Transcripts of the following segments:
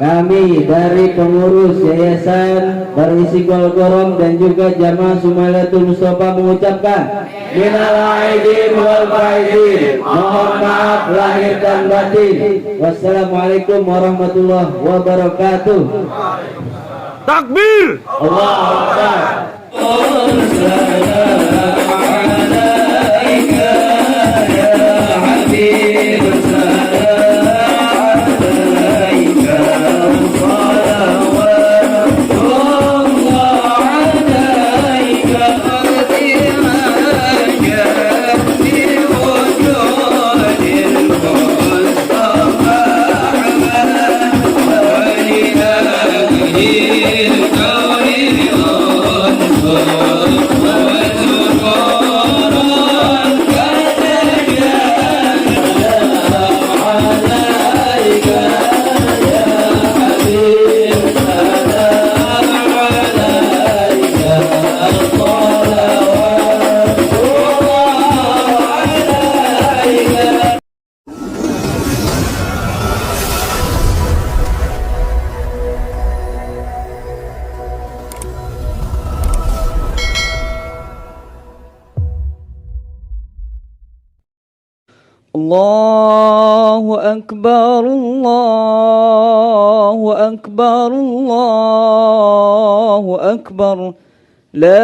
Kami dari pengurus Yayasan Berisi Golgorong dan juga Jamaah Sumailatul Mustafa mengucapkan minal aidin wal faizin, mohon maaf lahir dan batin. Wassalamualaikum warahmatullahi wabarakatuh. Takbir! Allahu Akbar. Allahu Akbar, Allahu Akbar, Allahu Akbar. La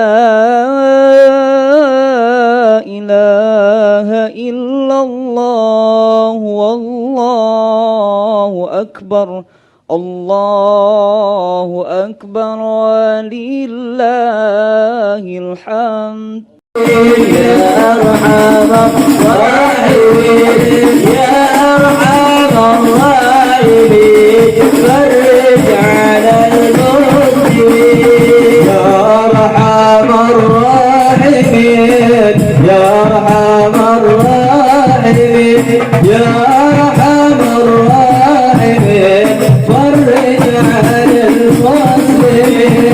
ilaha illallah, wallahu akbar. Allahu akbar, walillahil hamd. يا أرحم الراحمين يا أرحم الراحمين فرج على المسلمين يا أرحم الراحمين يا أرحم الراحمين يا أرحم الراحمين فرج على المسلمين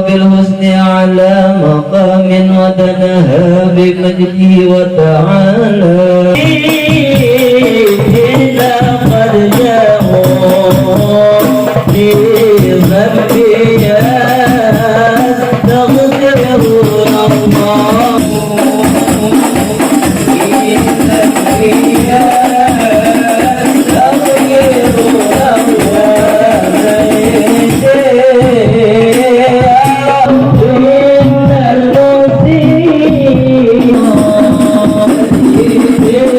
بالحسن على مقام ودنها بمجده وتعالى إذا قد جاءوا لذنبي يستغفرون الله Yeah.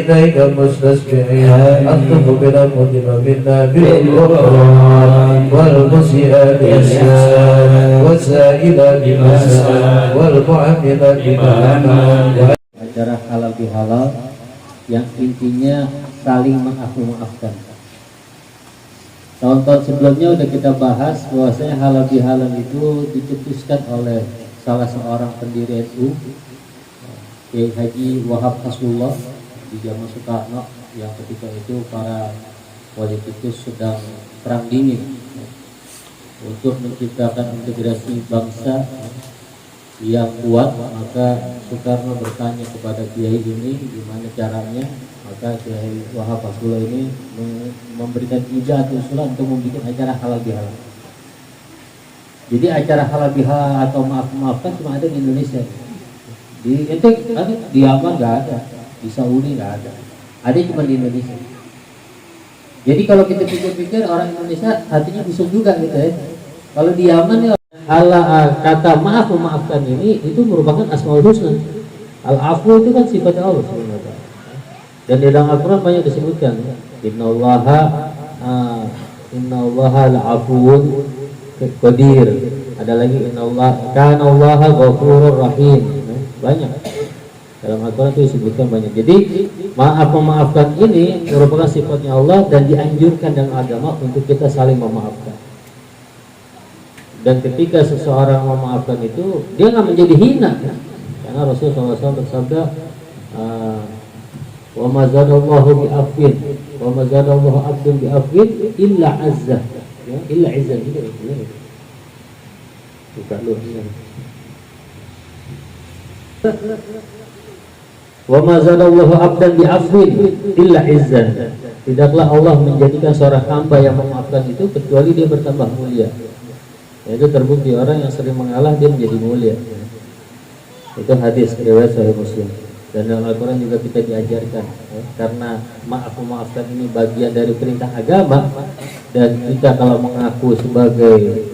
إليك مستسمعين أنتم بنا مجب منا بالقرآن والمسيء بالإحسان والسائل بمسان والمعمل بمعمل. Acara halal bihalal yang intinya saling maafkan. Tahun-tahun sebelumnya udah kita bahas bahwasanya halal bihalal itu dicetuskan oleh salah seorang pendiri NU, Kiai Haji Wahab Hasbullah di zaman Soekarno, yang ketika itu para politikus sedang perang dingin untuk menciptakan integrasi bangsa yang kuat. Maka Soekarno bertanya kepada Kiai ini gimana caranya. Maka Kiai Wahab Hasbullah ini memberikan ide atau usulan untuk membuat acara halal bihalal. Jadi acara halal bihalal atau maaf-maafkan cuma ada di Indonesia. Di Yaman nggak ada, di Saudi nggak ada cuma di Indonesia. Jadi kalau kita pikir-pikir orang Indonesia hatinya busuk juga gitu ya. Kalau di Yaman ya kata maaf memaafkan ini itu merupakan asmaul husna. Al-afwu itu kan sifat Allah sebenarnya. Dan di dalam Al-Quran banyak disebutkan innallaha la'afuwun qadir. Ada lagi innallaha kanallaha ghafurur rahim. Banyak dalam Al-Quran itu disebutkan banyak. Jadi memaafkan ini merupakan sifatnya Allah dan dianjurkan dalam agama untuk kita saling memaafkan. Dan ketika seseorang memaafkan itu dia nggak menjadi hina, karena Rasulullah SAW bersabda wa ma zadallahu bi'afwin wa ma zadallahu 'abdun bi'afwin illa 'azzah, ya, illa 'izzah gitu ya. Buka lu. Wa ma zadallahu 'abdan bi'afwin illa 'izzah. Tidaklah Allah menjadikan seorang hamba yang memaafkan itu kecuali dia bertambah mulia. Itu terbukti orang yang sering mengalah dia menjadi mulia. Itu hadis riwayat Sahih Muslim. Dan dalam Al-Quran juga kita diajarkan ya, karena maaf-memaafkan ini bagian dari perintah agama. Dan kita kalau mengaku sebagai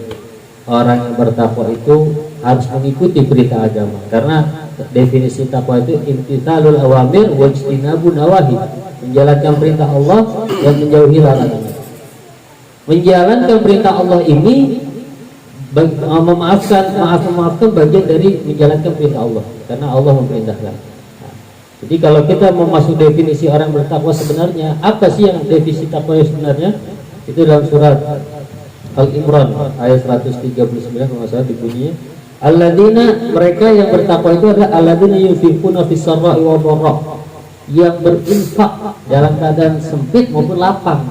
orang yang bertakwa itu harus mengikuti perintah agama. Karena definisi takwa itu imtithalul awamir wa ijtinabun nawahi, menjalankan perintah Allah dan menjauhi larangan. Menjalankan perintah Allah ini memaafkan bagian dari menjalankan perintah Allah, karena Allah memerintahkan. Jadi kalau kita mau masuk definisi orang bertakwa sebenarnya, apa sih yang definisi takwa sebenarnya? Itu dalam surat Al-Imran ayat 139 kalau salah dibunyinya, alladzina, mereka yang bertakwa itu adalah alladzina yunfiquna fis sarra'i wa dharra, yang berinfak dalam keadaan sempit maupun lapang.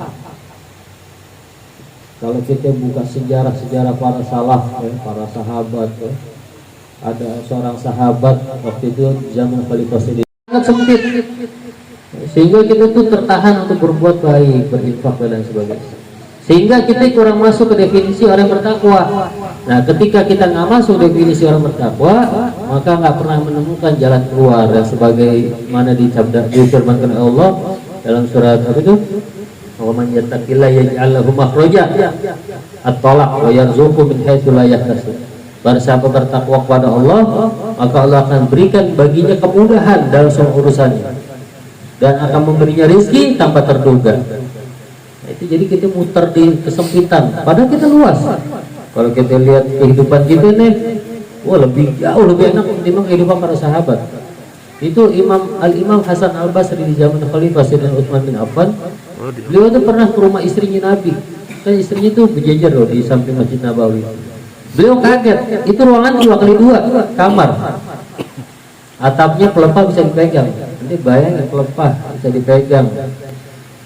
Kalau kita buka sejarah para salaf ya, para sahabat ya, ada seorang sahabat waktu itu zaman Khalifah Siddiq sangat sempit, sehingga kita tuh tertahan untuk berbuat baik, berinfak dan sebagainya, sehingga kita kurang masuk ke definisi orang bertakwa. Nah, ketika kita nggak masuk definisi orang bertakwa, maka nggak pernah menemukan jalan keluar. Dan sebagai mana difirmankan Allah dalam surat apa itu, wa man yattaqillaha yaj'al lahu makhraja at-talaq wa yarzuqhu min haitsu la yahtasib. Barang siapa bertakwa kepada Allah, maka Allah akan berikan baginya kemudahan dalam semua urusannya dan akan memberinya rezeki tanpa terduga. Nah, itu jadi kita muter di kesempitan, padahal kita luas. Kalau kita lihat kehidupan kita nih, wah jauh lebih enak ketimbang kehidupan para sahabat. Itu Al-Imam Hasan Al-Basri di zaman Khalifah Sayyidina Utsman bin Affan, beliau itu pernah ke rumah istrinya Nabi. Kan istrinya itu berjejer loh di samping Masjid Nabawi. Beliau kaget, itu ruangan 2x2 kamar, atapnya pelepah bisa dipegang. Nanti bayangin pelepah bisa dipegang,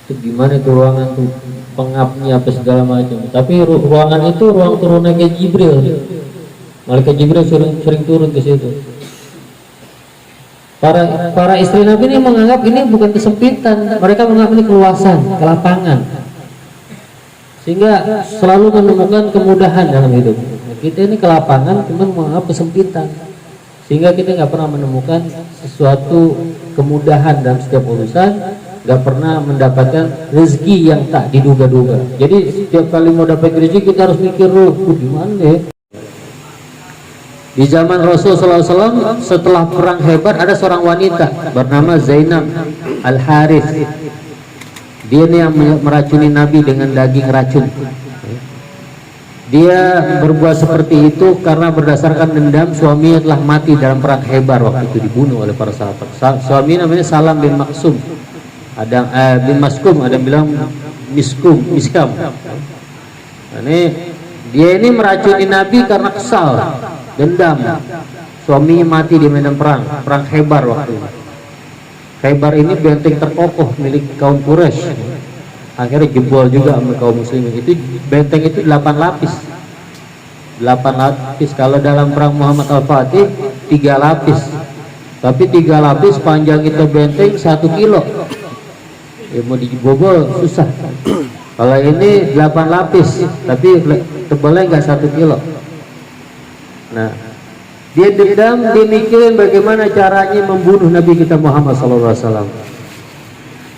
itu gimana itu ruangan tuh, pengapnya apa segala macam. Tapi ruangan itu ruang turunannya Jibril. Malaikat Jibril sering turun ke situ. Para istri Nabi ini menganggap ini bukan kesempitan, mereka menganggap ini keluasan, kelapangan, sehingga selalu menemukan kemudahan dalam hidup. Kita ini kelapangan, cuma menganggap kesempitan, sehingga kita nggak pernah menemukan sesuatu kemudahan dalam setiap urusan, nggak pernah mendapatkan rezeki yang tak diduga-duga. Jadi setiap kali mau dapat rezeki kita harus mikir, gimana ya? Di zaman Rasul SAW setelah perang Khaybar ada seorang wanita bernama Zainab Al-Harith. Dia ini yang meracuni Nabi dengan daging racun. Dia berbuat seperti itu karena berdasarkan dendam suaminya telah mati dalam perang Khaybar, waktu itu dibunuh oleh para sahabat. Suami namanya Salam bin Maksum, ada bin Maskum, ada yang bilang Miskam. Dia ini meracuni Nabi karena kesal, dendam. Suaminya mati di medan perang Khaybar waktu itu. Khaybar ini benteng terkokoh milik kaum Quraisy. Akhirnya jebol juga sama kaum muslimin. Itu benteng itu 8 lapis. 8 lapis. Kalau dalam perang Muhammad Al-Fatih 3 lapis. Tapi 3 lapis panjang itu benteng 1 kilo. Ya, mau dibobol susah. Kalau ini 8 lapis, tapi tebalnya nggak 1 kilo. Nah, dia dendam, dia mikirin bagaimana caranya membunuh Nabi kita Muhammad SAW.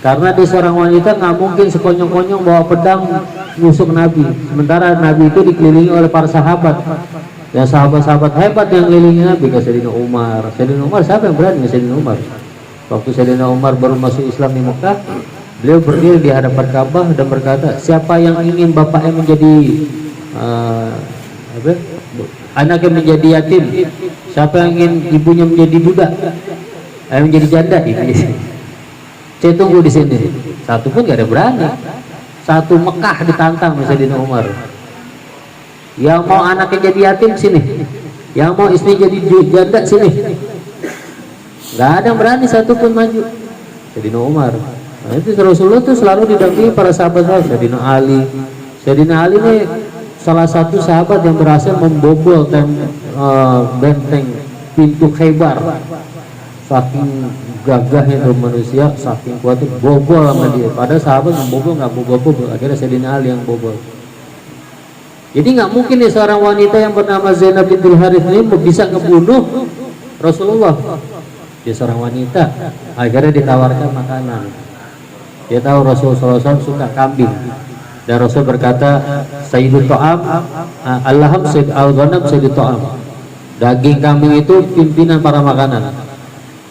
Karena dia seorang wanita, nggak mungkin sekonyong-konyong bawa pedang musuh Nabi. Sementara Nabi itu dikelilingi oleh para sahabat. Ya sahabat-sahabat hebat yang kelilingi Nabi, kayak Sayyidina Umar. Sayyidina Umar siapa yang berani? Sayyidina Umar. Waktu Sayyidina Umar baru masuk Islam di Mekah, beliau berdiri di hadapan Ka'bah dan berkata, siapa yang ingin bapaknya menjadi anaknya menjadi yatim, siapa yang ingin ibunya menjadi budak, menjadi janda, saya tunggu di sini. Satu pun gak ada berani. Satu Mekah ditantang Sayyidina Umar. Yang mau anaknya jadi yatim sini, yang mau istri jadi janda sini. Gak ada yang berani satu pun maju. Sayyidina Umar. Nah, itu Rasulullah tuh selalu didampingi para sahabat. Sayyidina Ali. Sayyidina Ali ini salah satu sahabat yang berhasil membobol benteng pintu Khaybar. Saking gagahnya itu manusia, saking kuatnya bobol sama dia. Padahal sahabat membobol nggak bobol, akhirnya Sayyidina Ali yang bobol. Jadi nggak mungkin nih seorang wanita yang bernama Zainab bintul Harith ini bisa ngebunuh Rasulullah. Dia seorang wanita, akhirnya ditawarkan makanan. Dia tahu Rasulullah SAW suka kambing. Dan Rasul berkata, Sayyidul Ta'am, Allahum Sayyid al-Ghanam Sayyidul Ta'am. Daging kambing itu pimpinan para makanan.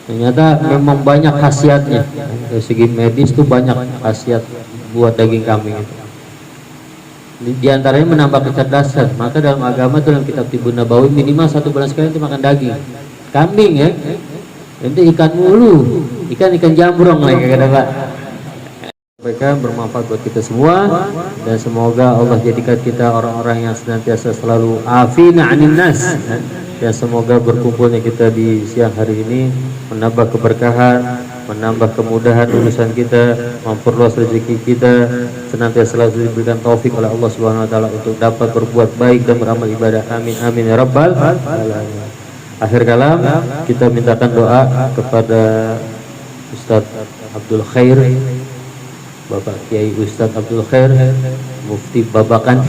Ternyata memang banyak khasiatnya. Dari segi medis itu banyak khasiat buat daging kambing itu. Di antaranya menambah kecerdasan. Maka dalam agama itu dalam kitab Tibbun Nabawi minimal 1 bulan sekali itu makan daging. Kambing ya. Nanti ikan mulu, ikan jambrong lagi kata Pak. Mereka bermanfaat buat kita semua dan semoga Allah jadikan kita orang-orang yang senantiasa selalu afina 'anil nas. Ya semoga berkumpulnya kita di siang hari ini menambah keberkahan, menambah kemudahan urusan kita, memperluas rezeki kita, senantiasa selalu diberikan taufik oleh Allah Subhanahu wa taala untuk dapat berbuat baik dan beramal ibadah. Amin amin ya rabbal alamin. Akhir kalam kita mintakan doa kepada Ustadz Abdul Khair, Bapak Kiai Ustadz Abdul Khair, Mufti Babakan.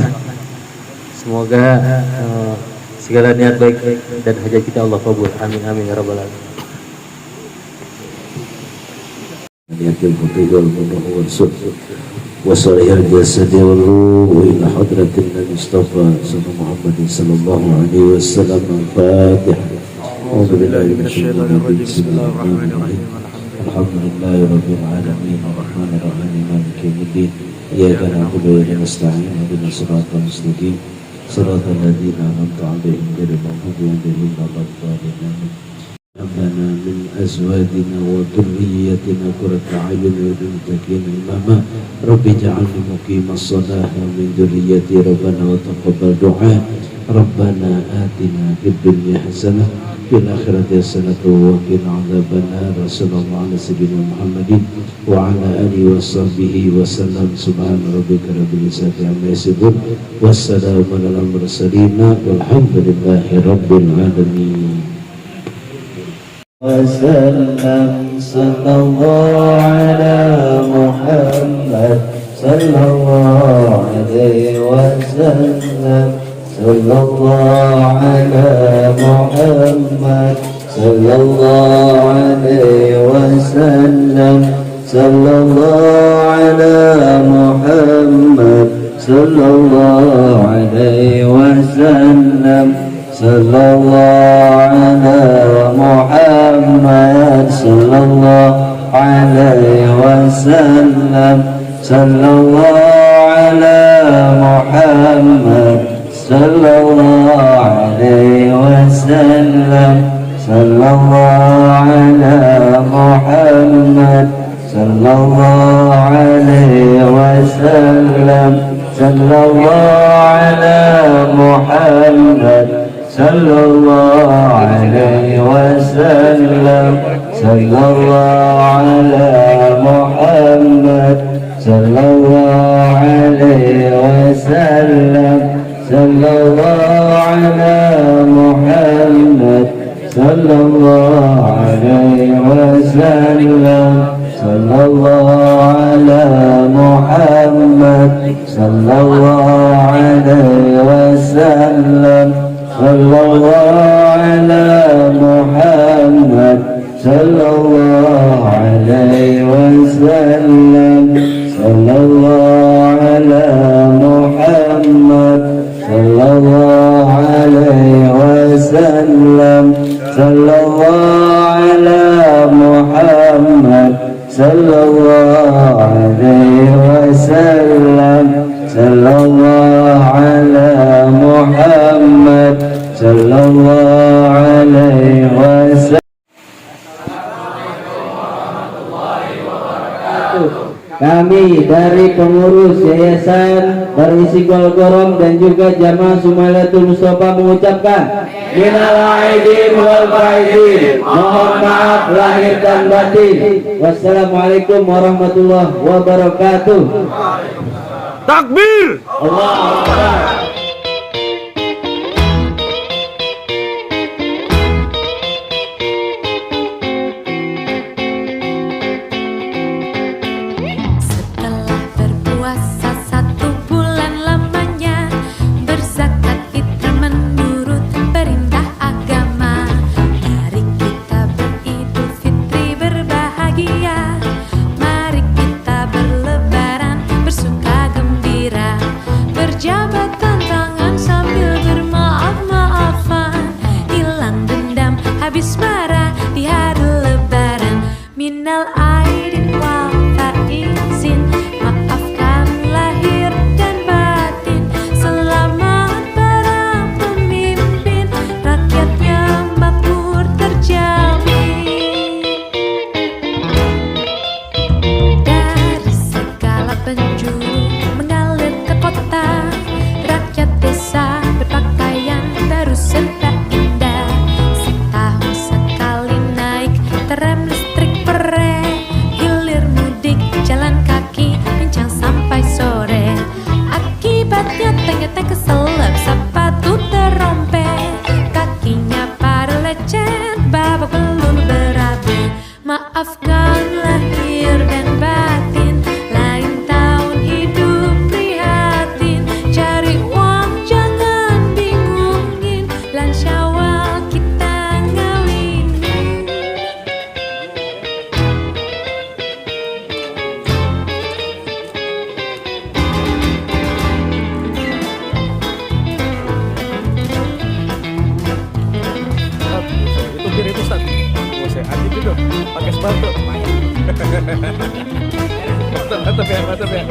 Semoga segala niat baik dan hajat kita Allah kabul. Amin amin ya rabbal alamin. Niatil putih wal mudah wal sud wasalihal jasadi wal ruh ila hadratin Mustafa Muhammadin sallallahu alaihi wasallam. Al-Fatihah. A'udzu billahi minasyaitonir rajim. Bismillahirrahmanirrahim. Alhamdulillahi rabbil alamin arrahmanir rahim maliki yaumiddin. Iyyaka na'budu wa iyyaka nasta'in ihdinas siratal mustaqim siratal ladzina an'amta 'alaihim ghairil maghdubi 'alaihim waladdallin. ربنا من أزواجنا وذريتنا قرة أعين واجعلنا إماما رب اجعلني مقيم الصلاة ومن ذريتي ربنا وتقبل دعاء ربنا آتنا في الدنيا حسنة في الآخرة حسنة وقنا عذاب النار صلى الله على سيدنا محمد وعلى آله وصحبه وسلم سبحان ربك رب العزة عما يصفون والسلام على المرسلين والحمد لله رب العالمين. وسلم صلى الله على محمد صلى الله عليه وسلم صلى الله على محمد صلى الله عليه وسلم صلى الله على محمد صلى الله عليه وسلم sallallahu ala Muhammad sallallahu alaihi wasallam sallallahu ala Muhammad sallallahu alaihi wasallam sallallahu ala Muhammad sallallahu alaihi wasallam sallallahu ala Muhammad sallallahu alaihi wasallam sallallahu ala Muhammad sallallahu alaihi wasallam sallallahu ala Muhammad sallallahu alaihi wasallam sallallahu ala Muhammad sallallahu alaihi wasallam sallallahu ala Muhammad sallallahu alaihi wasallam sallallahu ala Muhammad sallallahu alaihi wasallam sallallahu ala Muhammad sallallahu alaihi wasallam sallallahu ala Muhammad sallallahu alaihi wasallam. Kami dari pengurus Yayasan Barisikul Quram dan juga Jamaah Sumailatul Mustafa mengucapkan minal aidin wal faizin, mohon maaf lahir dan batin. Wassalamualaikum warahmatullahi wabarakatuh. Takbir! Allahu Akbar. Setelah berpuasa 1 bulan lamanya, berzakat fitrah menurut perintah agama. Mari kita beridul fitri berbahagia, mari kita berlebaran bersuka gembira, berjabat tangan sambil bermaaf-maafan, hilang dendam habis marah di hari lebaran. Minal aidin wal faizin, maafkan lahir dan batin. Selamat para pemimpin, rakyatnya makmur terjamin. Dari segala penjuru mengalir ke kota, rakyat desa berpakaian baru serta indah. Setahun sekali naik tram listrik pere, hilir mudik jalan kaki pincang sampai sore. Akibatnya tengah-tengah keselap, sepatu terompet, kakinya pada lecet, babak belum berabe. Maafkan lahir dan batin, lain tahun hidup prihatin. Cari uang jangan bingungin, lan Syawal kita ngawinin. Itu biar itu Ustaz. Oh, saya adit dulu. Pakai sepatu. Mantap ya, mantap ya.